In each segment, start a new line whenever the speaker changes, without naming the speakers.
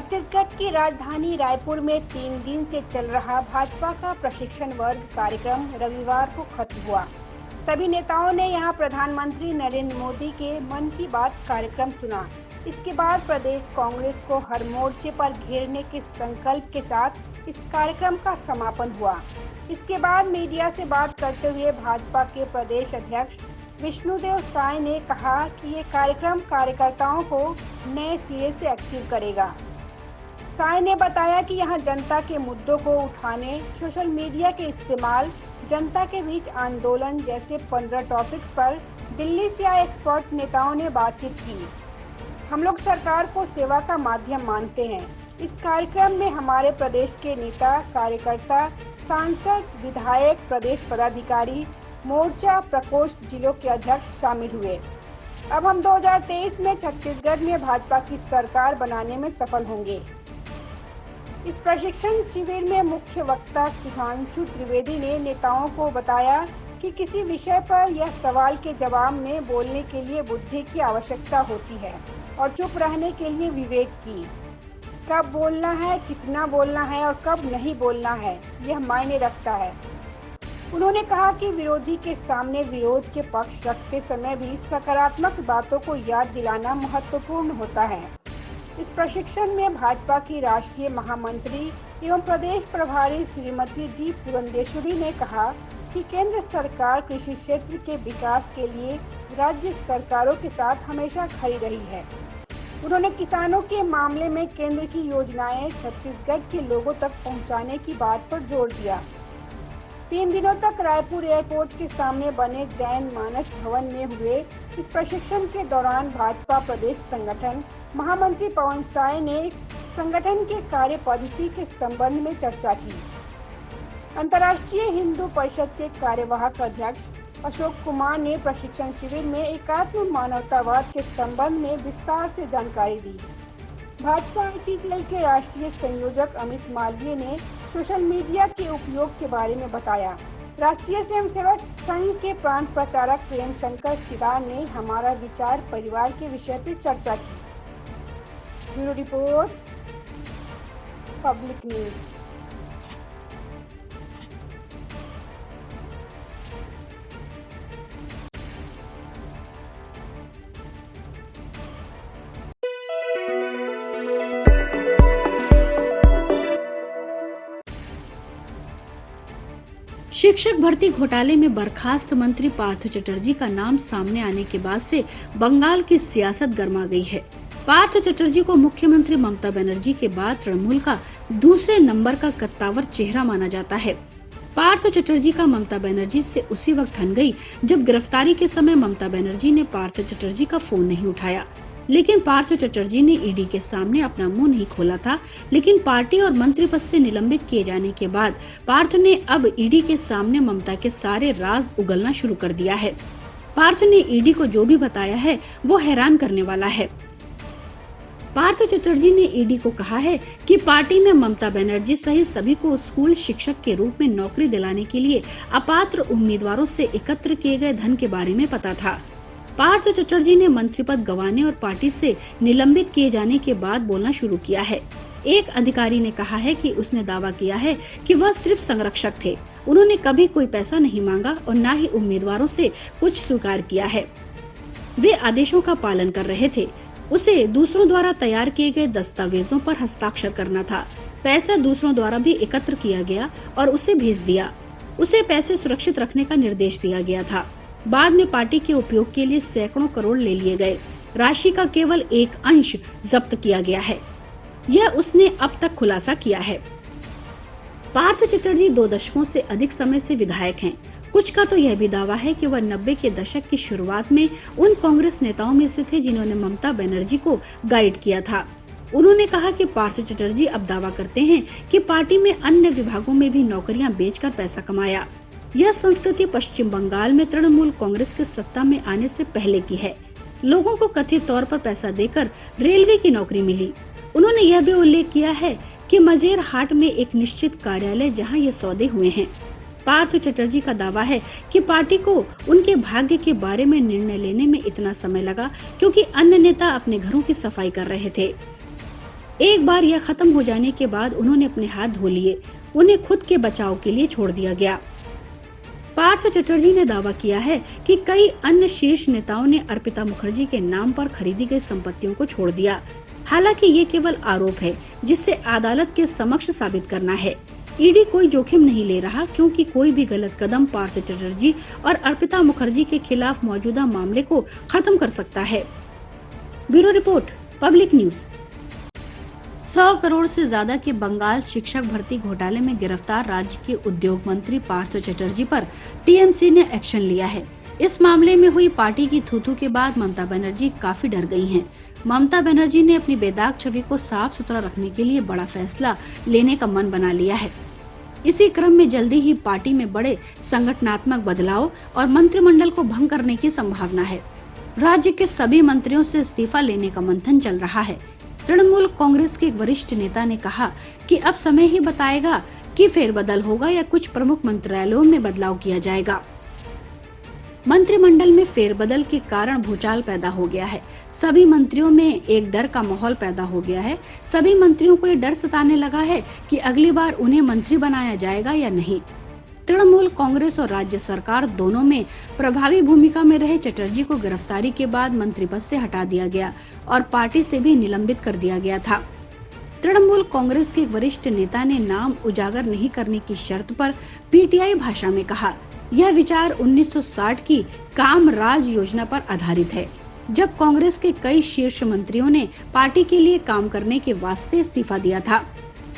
छत्तीसगढ़ की राजधानी रायपुर में 3 दिन से चल रहा भाजपा का प्रशिक्षण वर्ग कार्यक्रम रविवार को खत्म हुआ। सभी नेताओं ने यहां प्रधानमंत्री नरेंद्र मोदी के मन की बात कार्यक्रम सुना। इसके बाद प्रदेश कांग्रेस को हर मोर्चे पर घेरने के संकल्प के साथ इस कार्यक्रम का समापन हुआ। इसके बाद मीडिया से बात करते हुए भाजपा के प्रदेश अध्यक्ष विष्णुदेव साय ने कहा कि ये कार्यक्रम कार्यकर्ताओं को नए सिरे से एक्टिव करेगा। साय ने बताया कि यहां जनता के मुद्दों को उठाने, सोशल मीडिया के इस्तेमाल, जनता के बीच आंदोलन जैसे 15 टॉपिक्स पर दिल्ली से आए एक्सपर्ट नेताओं ने बातचीत की। हम लोग सरकार को सेवा का माध्यम मानते हैं। इस कार्यक्रम में हमारे प्रदेश के नेता, कार्यकर्ता, सांसद, विधायक, प्रदेश पदाधिकारी, मोर्चा, प्रकोष्ठ, जिलों के अध्यक्ष शामिल हुए। अब हम 2023 में छत्तीसगढ़ में भाजपा की सरकार बनाने में सफल होंगे। इस प्रशिक्षण शिविर में मुख्य वक्ता सुधांशु त्रिवेदी ने नेताओं को बताया कि किसी विषय पर या सवाल के जवाब में बोलने के लिए बुद्धि की आवश्यकता होती है और चुप रहने के लिए विवेक की। कब बोलना है, कितना बोलना है और कब नहीं बोलना है, यह मायने रखता है। उन्होंने कहा कि विरोधी के सामने विरोध के पक्ष रखते समय भी सकारात्मक बातों को याद दिलाना महत्वपूर्ण होता है। इस प्रशिक्षण में भाजपा की राष्ट्रीय महामंत्री एवं प्रदेश प्रभारी श्रीमती डी पुरंदेश्वरी ने कहा कि केंद्र सरकार कृषि क्षेत्र के विकास के लिए राज्य सरकारों के साथ हमेशा खड़ी रही है। उन्होंने किसानों के मामले में केंद्र की योजनाएं छत्तीसगढ़ के लोगों तक पहुंचाने की बात पर जोर दिया। 3 दिनों तक रायपुर एयरपोर्ट के सामने बने जैन मानस भवन में हुए इस प्रशिक्षण के दौरान भाजपा प्रदेश संगठन महामंत्री पवन साय ने संगठन के कार्य पद्धति के संबंध में चर्चा की। अंतर्राष्ट्रीय हिंदू परिषद के कार्यवाहक अध्यक्ष अशोक कुमार ने प्रशिक्षण शिविर में एकात्म मानवतावाद के संबंध में विस्तार से जानकारी दी। भाजपा आईटी के राष्ट्रीय संयोजक अमित मालवीय ने सोशल मीडिया के उपयोग के बारे में बताया। राष्ट्रीय स्वयंसेवक संघ के प्रांत प्रचारक प्रेम शंकर सिदार ने हमारा विचार परिवार के विषय पर चर्चा की। Bureau report, public news.
शिक्षक भर्ती घोटाले में बर्खास्त मंत्री पार्थ चटर्जी का नाम सामने आने के बाद से बंगाल की सियासत गर्मा गई है। पार्थ चटर्जी को मुख्यमंत्री ममता बनर्जी के बाद तृणमूल का दूसरे नंबर का कद्दावर चेहरा माना जाता है। पार्थ चटर्जी का ममता बनर्जी से उसी वक्त ठन गई जब गिरफ्तारी के समय ममता बनर्जी ने पार्थ चटर्जी का फोन नहीं उठाया। लेकिन पार्थ चटर्जी ने ईडी के सामने अपना मुंह नहीं खोला था। लेकिन पार्टी और मंत्री पद से निलंबित किए जाने के बाद पार्थ ने अब ईडी के सामने ममता के सारे राज उगलना शुरू कर दिया है। पार्थ ने ईडी को जो भी बताया है वो हैरान करने वाला है। पार्थ चटर्जी ने ईडी को कहा है कि पार्टी में ममता बनर्जी सहित सभी को स्कूल शिक्षक के रूप में नौकरी दिलाने के लिए अपात्र उम्मीदवारों से एकत्र किए गए धन के बारे में पता था। पार्थ चटर्जी ने मंत्री पद गंवाने और पार्टी से निलंबित किए जाने के बाद बोलना शुरू किया है। एक अधिकारी ने कहा है कि उसने दावा किया है कि वह सिर्फ संरक्षक थे। उन्होंने कभी कोई पैसा नहीं मांगा और न ही उम्मीदवारों से कुछ स्वीकार किया है। वे आदेशों का पालन कर रहे थे। उसे दूसरों द्वारा तैयार किए गए दस्तावेजों पर हस्ताक्षर करना था। पैसा दूसरों द्वारा भी एकत्र किया गया और उसे भेज दिया। उसे पैसे सुरक्षित रखने का निर्देश दिया गया था। बाद में पार्टी के उपयोग के लिए सैकड़ों करोड़ ले लिए गए। राशि का केवल एक अंश जब्त किया गया है। यह उसने अब तक खुलासा किया है। पार्थ चटर्जी 2 दशकों से अधिक समय से विधायक हैं। कुछ का तो यह भी दावा है कि वह 90 के दशक की शुरुआत में उन कांग्रेस नेताओं में से थे जिन्होंने ममता बनर्जी को गाइड किया था। उन्होंने कहा कि पार्थ चटर्जी अब दावा करते हैं कि पार्टी में अन्य विभागों में भी नौकरियां बेचकर पैसा कमाया। यह संस्कृति पश्चिम बंगाल में तृणमूल कांग्रेस के सत्ता में आने से पहले की है। लोगों को कथित तौर पर पैसा देकर रेलवे की नौकरी मिली। उन्होंने यह भी उल्लेख किया है कि मजेर हाट में एक निश्चित कार्यालय जहां ये सौदे हुए हैं। पार्थ चटर्जी का दावा है कि पार्टी को उनके भाग्य के बारे में निर्णय लेने में इतना समय लगा क्योंकि अन्य नेता अपने घरों की सफाई कर रहे थे। एक बार यह खत्म हो जाने के बाद उन्होंने अपने हाथ धो लिए, उन्हें खुद के बचाव के लिए छोड़ दिया गया। पार्थ चटर्जी ने दावा किया है कि कई अन्य शीर्ष नेताओं ने अर्पिता मुखर्जी के नाम पर खरीदी गई संपत्तियों को छोड़ दिया। हालांकि ये केवल आरोप है जिसे अदालत के समक्ष साबित करना है। ईडी कोई जोखिम नहीं ले रहा क्योंकि कोई भी गलत कदम पार्थ चटर्जी और अर्पिता मुखर्जी के खिलाफ मौजूदा मामले को खत्म कर सकता है। Bureau report, public news. 100 crore से ज्यादा के बंगाल शिक्षक भर्ती घोटाले में गिरफ्तार राज्य के उद्योग मंत्री पार्थ चटर्जी पर टीएमसी ने एक्शन लिया है। इस मामले में हुई पार्टी की थू-थू के बाद ममता बनर्जी काफी डर गई हैं। ममता बनर्जी ने अपनी बेदाग छवि को साफ सुथरा रखने के लिए बड़ा फैसला लेने का मन बना लिया है। इसी क्रम में जल्दी ही पार्टी में बड़े संगठनात्मक बदलाव और मंत्रिमंडल को भंग करने की संभावना है। राज्य के सभी मंत्रियों से इस्तीफा लेने का मंथन चल रहा है। तृणमूल कांग्रेस के एक वरिष्ठ नेता ने कहा कि अब समय ही बताएगा कि फेरबदल होगा या कुछ प्रमुख मंत्रालयों में बदलाव किया जाएगा। मंत्रिमंडल में फेरबदल के कारण भूचाल पैदा हो गया है। सभी मंत्रियों में एक डर का माहौल पैदा हो गया है। सभी मंत्रियों को ये डर सताने लगा है कि अगली बार उन्हें मंत्री बनाया जाएगा या नहीं। तृणमूल कांग्रेस और राज्य सरकार दोनों में प्रभावी भूमिका में रहे चटर्जी को गिरफ्तारी के बाद मंत्री पद से हटा दिया गया और पार्टी से भी निलंबित कर दिया गया था। तृणमूल कांग्रेस के एक वरिष्ठ नेता ने नाम उजागर नहीं करने की शर्त पर पीटीआई भाषा में कहा, यह विचार 1960 की कामराज योजना पर आधारित है, जब कांग्रेस के कई शीर्ष मंत्रियों ने पार्टी के लिए काम करने के वास्ते इस्तीफा दिया था।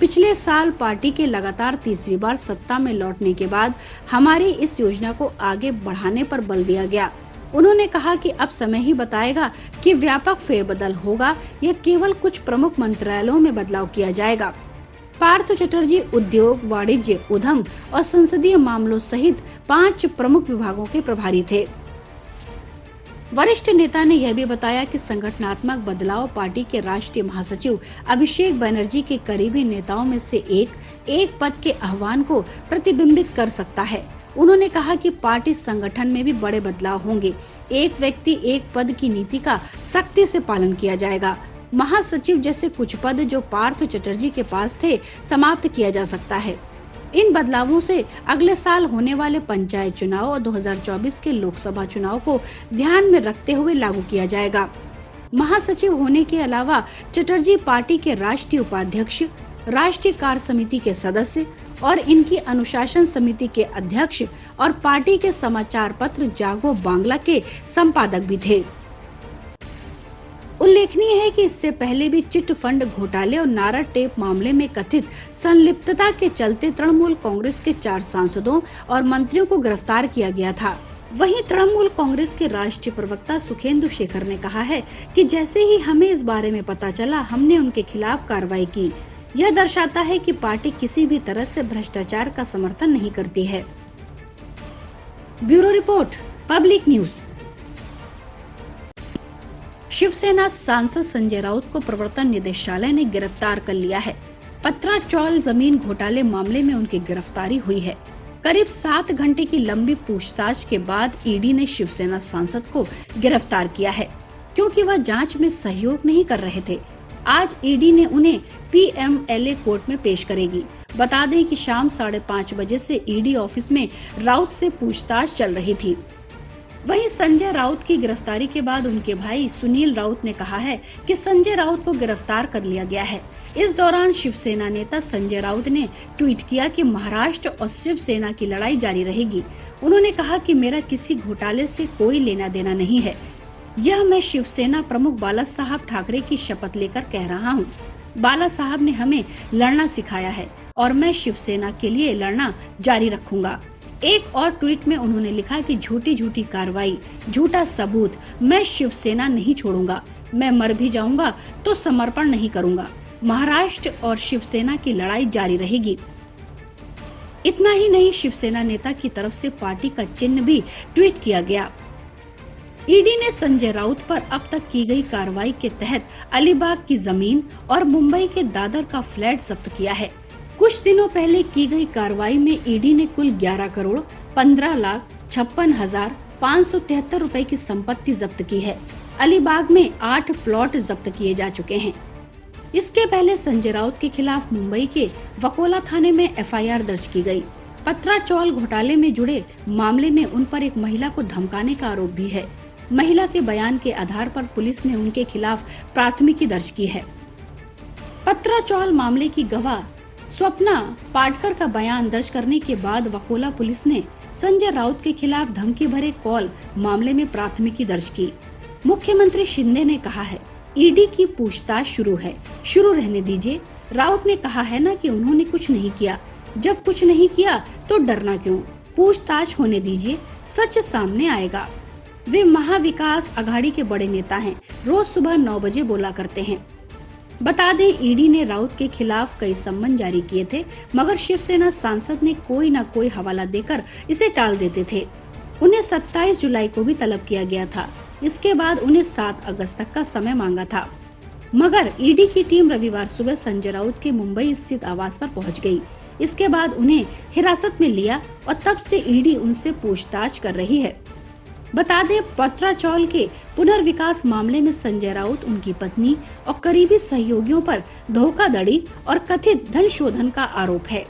पिछले साल पार्टी के लगातार तीसरी बार सत्ता में लौटने के बाद हमारी इस योजना को आगे बढ़ाने पर बल दिया गया। उन्होंने कहा कि अब समय ही बताएगा कि व्यापक फेरबदल होगा या केवल कुछ प्रमुख मंत्रालयों में बदलाव किया जाएगा। पार्थ चटर्जी उद्योग, वाणिज्य, उद्यम और संसदीय मामलों सहित 5 प्रमुख विभागों के प्रभारी थे। वरिष्ठ नेता ने यह भी बताया कि संगठनात्मक बदलाव पार्टी के राष्ट्रीय महासचिव अभिषेक बनर्जी के करीबी नेताओं में से एक पद के आह्वान को प्रतिबिंबित कर सकता है। उन्होंने कहा कि पार्टी संगठन में भी बड़े बदलाव होंगे। एक व्यक्ति एक पद की नीति का सख्ती से पालन किया जाएगा। महासचिव जैसे कुछ पद जो पार्थ चटर्जी के पास थे समाप्त किया जा सकता है। इन बदलावों से अगले साल होने वाले पंचायत चुनाव और 2024 के लोकसभा चुनाव को ध्यान में रखते हुए लागू किया जाएगा। महासचिव होने के अलावा चटर्जी पार्टी के राष्ट्रीय उपाध्यक्ष, राष्ट्रीय कार्य समिति के सदस्य और इनकी अनुशासन समिति के अध्यक्ष और पार्टी के समाचार पत्र जागो बांग्ला के संपादक भी थे। उल्लेखनीय है कि इससे पहले भी चिट फंड घोटाले और नारा टेप मामले में कथित संलिप्तता के चलते तृणमूल कांग्रेस के 4 सांसदों और मंत्रियों को गिरफ्तार किया गया था। वहीं तृणमूल कांग्रेस के राष्ट्रीय प्रवक्ता सुखेंदु शेखर ने कहा है कि जैसे ही हमें इस बारे में पता चला, हमने उनके खिलाफ कार्रवाई की। यह दर्शाता है कि पार्टी किसी भी तरह से भ्रष्टाचार का समर्थन नहीं करती है। Bureau report, public news. Shiv Sena सांसद संजय राउत को प्रवर्तन निदेशालय ने गिरफ्तार कर लिया है। पत्रा चौल जमीन घोटाले मामले में उनकी गिरफ्तारी हुई है। करीब 7 घंटे की लंबी पूछताछ के बाद ईडी ने शिवसेना सांसद को गिरफ्तार किया है, क्योंकि वह जांच में सहयोग नहीं कर रहे थे। आज ईडी ने उन्हें पीएमएलए कोर्ट में पेश करेगी। बता दें कि शाम 5:30 बजे से ईडी ऑफिस में राउत से पूछताछ चल रही थी। वहीं संजय राउत की गिरफ्तारी के बाद उनके भाई सुनील राउत ने कहा है कि संजय राउत को गिरफ्तार कर लिया गया है। इस दौरान शिवसेना नेता संजय राउत ने ट्वीट किया कि महाराष्ट्र और शिवसेना की लड़ाई जारी रहेगी। उन्होंने कहा कि मेरा किसी घोटाले से कोई लेना देना नहीं है। यह मैं शिवसेना प्रमुख बाला साहब ठाकरे की शपथ लेकर कह रहा हूँ। बाला साहब ने हमें लड़ना सिखाया है और मैं शिवसेना के लिए लड़ना जारी रखूंगा। एक और ट्वीट में उन्होंने लिखा कि झूठी कार्रवाई, झूठा सबूत, मैं शिवसेना नहीं छोड़ूंगा। मैं मर भी जाऊंगा तो समर्पण नहीं करूंगा। महाराष्ट्र और शिवसेना की लड़ाई जारी रहेगी। इतना ही नहीं, शिवसेना नेता की तरफ से पार्टी का चिन्ह भी ट्वीट किया गया। ईडी ने संजय राउत पर अब तक की गई कार्रवाई के तहत अलीबाग की जमीन और मुंबई के दादर का फ्लैट जब्त किया है। कुछ दिनों पहले की गई कार्रवाई में ईडी ने कुल 11 करोड़ 15,56,573 रुपए की संपत्ति जब्त की है। अलीबाग में 8 प्लॉट जब्त किए जा चुके हैं। इसके पहले संजय राउत के खिलाफ मुंबई के वकोला थाने में एफआईआर दर्ज की गई। पत्राचौल घोटाले में जुड़े मामले में उन पर एक महिला को धमकाने का आरोप भी है। महिला के बयान के आधार पर पुलिस ने उनके खिलाफ प्राथमिकी दर्ज की है। पत्राचौल मामले की गवाह स्वप्ना पाटकर का बयान दर्ज करने के बाद वकोला पुलिस ने संजय राउत के खिलाफ धमकी भरे कॉल मामले में प्राथमिकी दर्ज की। मुख्यमंत्री शिंदे ने कहा है, ईडी की पूछताछ शुरू रहने दीजिए। राउत ने कहा है ना कि उन्होंने कुछ नहीं किया। जब कुछ नहीं किया तो डरना क्यों? पूछताछ होने दीजिए, सच सामने आएगा। वे महाविकास अघाड़ी के बड़े नेता हैं, रोज सुबह 9 बजे बोला करते हैं। बता दें, ईडी ने राउत के खिलाफ कई सम्मन जारी किए थे, मगर शिवसेना सांसद ने कोई न कोई हवाला देकर इसे टाल देते थे। उन्हें 27 जुलाई को भी तलब किया गया था। इसके बाद उन्हें 7 अगस्त तक का समय मांगा था, मगर ईडी की टीम रविवार सुबह संजय राउत के मुंबई स्थित आवास पर पहुंच गई। इसके बाद उन्हें हिरासत में लिया और तब से ईडी उनसे पूछताछ कर रही है। बता दें, पत्राचौल के पुनर्विकास मामले में संजय राउत, उनकी पत्नी और करीबी सहयोगियों पर धोखाधड़ी और कथित धन शोधन का आरोप है।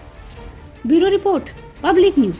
Bureau report, public news.